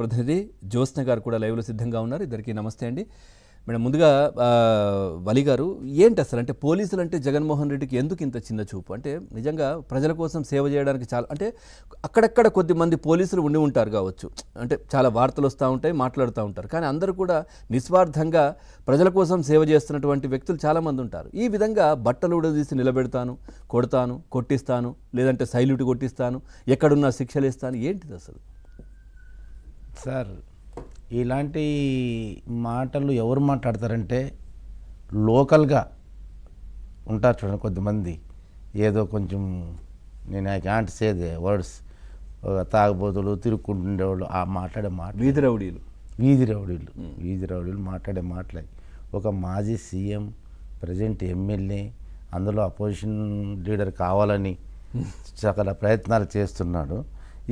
ప్రతినిధి జ్యోత్స్న గారు కూడా లైవ్లో సిద్ధంగా ఉన్నారు. ఇద్దరికి నమస్తే అండి. మేడం, ముందుగా వలి గారు, ఏంటి అసలు అంటే పోలీసులు అంటే జగన్మోహన్ రెడ్డికి ఎందుకు ఇంత చిన్న చూపు? అంటే నిజంగా ప్రజల కోసం సేవ చేయడానికి చాలా అంటే అక్కడక్కడ కొద్దిమంది పోలీసులు ఉండి ఉంటారు కావచ్చు, అంటే చాలా వార్తలు వస్తూ ఉంటాయి, మాట్లాడుతూ ఉంటారు, కానీ అందరూ కూడా నిస్వార్థంగా ప్రజల కోసం సేవ చేస్తున్నటువంటి వ్యక్తులు చాలామంది ఉంటారు. ఈ విధంగా బట్టలు ఉడదీసి నిలబెడతాను, కొడతాను, కొట్టిస్తాను, లేదంటే సైల్యూట్ కొట్టిస్తాను, ఎక్కడున్నా శిక్షలు ఇస్తాను, ఏంటిది అసలు? సార్, ఇలాంటి మాటలు ఎవరు మాట్లాడతారంటే లోకల్గా ఉంటారు చూడండి కొద్దిమంది, ఏదో కొంచెం నేను I can't say they words, తాగుబోతులు తిరుక్కుంటుండేవాళ్ళు ఆ మాట్లాడే మాట, వీధి రౌడీలు మాట్లాడే మాటలే. ఒక మాజీ సీఎం, ప్రజెంట్ ఎమ్మెల్యే, అందులో అపోజిషన్ లీడర్ కావాలని సకల ప్రయత్నాలు చేస్తున్నాడు.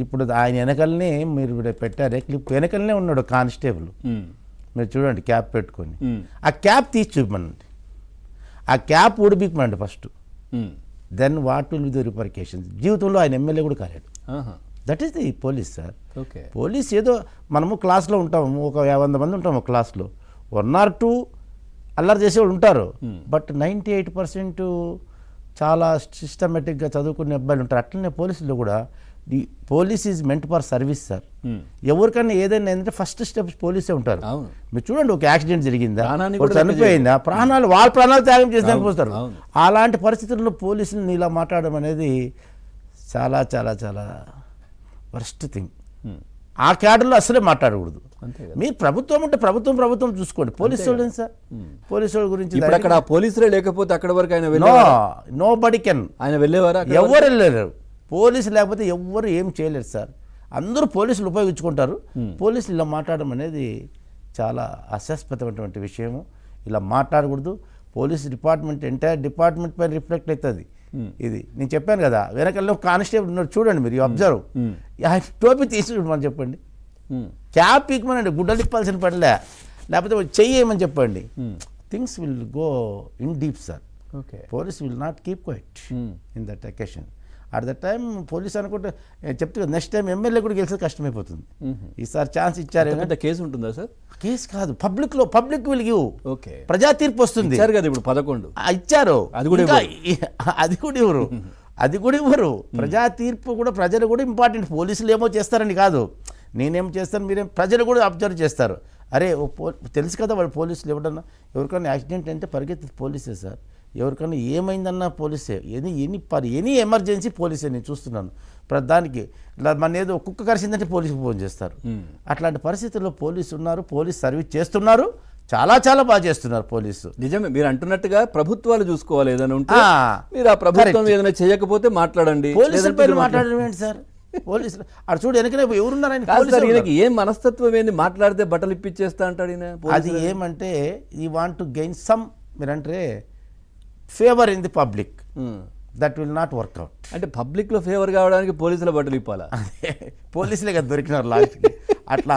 ఇప్పుడు ఆయన వెనకలనే మీరు పెట్టారే క్లిప్, వెనకలనే ఉన్నాడు కానిస్టేబుల్, మీరు చూడండి క్యాప్ పెట్టుకొని. ఆ క్యాప్ తీసి చూపమనండి, ఆ క్యాప్ ఊడిపిమనండి first, then what will be the repercussions. జీవితంలో ఆయన ఎమ్మెల్యే కూడా కాలేడు. That is the police sir. Police ఏదో మనము క్లాస్లో ఉంటాము, ఒక 50 మంది ఉంటాము క్లాస్లో, 1 or 2 అల్లరి చేసేవాళ్ళు ఉంటారు, బట్ 98% చాలా సిస్టమేటిక్గా చదువుకునే అబ్బాయిలు ఉంటారు. అట్లనే పోలీసులో కూడా the police is meant for service sir. ఎవరికైనా ఏదైనా ఏంటంటే ఫస్ట్ స్టెప్స్ పోలీసే ఉంటారు. మీరు చూడండి, ఒక యాక్సిడెంట్ జరిగిందా, చనిపోయిందా, ప్రాణాలు వాళ్ళ ప్రాణాలు త్యాగం చేసేదానికి పోస్తారు. అలాంటి పరిస్థితుల్లో పోలీసులను ఇలా మాట్లాడడం అనేది చాలా చాలా చాలా వర్స్ట్ థింగ్. ఆ క్యాడర్లో అసలే మాట్లాడకూడదు. మీరు ప్రభుత్వం ఉంటే ప్రభుత్వం చూసుకోండి. పోలీసు వాళ్ళు సార్, పోలీసు వాళ్ళ గురించి అక్కడ పోలీసులే లేకపోతే అక్కడ వరకు ఆయన నో బడీ కెన్, ఆయన వెళ్ళేవారా? ఎవరు వెళ్ళలేరు. పోలీసు లేకపోతే ఎవ్వరు ఏం చేయలేరు సార్. అందరూ పోలీసులు ఉపయోగించుకుంటారు. పోలీసులు ఇలా మాట్లాడడం అనేది చాలా హాస్యాస్పదమైనటువంటి విషయము. ఇలా మాట్లాడకూడదు. పోలీస్ డిపార్ట్మెంట్ ఎంటైర్ డిపార్ట్మెంట్ పైన రిఫ్లెక్ట్ అవుతుంది. ఇది నేను చెప్పాను కదా, వెనకాల కానిస్టేబుల్ ఉన్నాడు చూడండి, మీరు అబ్జర్వ్. టోపీ తీసి మనం చెప్పండి, క్యాప్ పీకమనండి, గుడ్డలు తిప్పాల్సిన పనిలే, లేకపోతే చెయ్యమని చెప్పండి. Things will go in deep sir. Police will not keep quiet in that occasion. At the time police అనుకుంటే చెప్తే నెక్స్ట్ టైం ఎమ్మెల్యే కూడా గెలిచేది కష్టమైపోతుంది. ఈసారి ఛాన్స్ ఇచ్చారు. కేసు ఉంటుందా సార్? కేసు కాదు, పబ్లిక్ విల్ గివ్. ప్రజా తీర్పు వస్తుంది. ఇప్పుడు 11 ఇచ్చారు, అది కూడా ఇవ్వరు. ప్రజా తీర్పు కూడా ప్రజలు కూడా ఇంపార్టెంట్. పోలీసులు ఏమో చేస్తారని కాదు, నేనేం చేస్తాను, మీరేం, ప్రజలు కూడా అబ్జర్వ్ చేస్తారు. అరే తెలుసు కదా వాళ్ళు పోలీసులు ఎవరికైనా యాక్సిడెంట్ అంటే పరిగెత్తి పోలీసే సార్. ఎవరికైనా ఏమైందన్నా పోలీసే. Any emergency పోలీసే. నేను చూస్తున్నాను దానికి. మన ఏదో కుక్క కరిసిందంటే పోలీసుకు ఫోన్ చేస్తారు. అట్లాంటి పరిస్థితుల్లో పోలీసు ఉన్నారు, పోలీస్ సర్వీస్ చేస్తున్నారు, చాలా చాలా బాగా చేస్తున్నారు పోలీసు. నిజమే, మీరు అంటున్నట్టుగా ప్రభుత్వాలు చూసుకోవాలి. ఏదైనా ఉంటే మీరు ఆ ప్రభుత్వం ఏదైనా చేయకపోతే మాట్లాడండి. పోలీసుల పైన మాట్లాడడం ఏంటి సార్? పోలీసులు అక్కడ చూడు, వెనకనే ఎవరున్నారని. ఏం మనస్తత్వం ఏంది? మాట్లాడితే బట్టలు ఇప్పించేస్తా అంటాడు ఈయన. అది ఏమంటే you want to gain some, మీరంటే favour in the public, that will not work out. అంటే పబ్లిక్లో ఫేవర్ కావడానికి పోలీసుల బట్టలు ఇప్పాలా? పోలీసులే కదా దొరికినారు లాస్ట్కి అట్లా.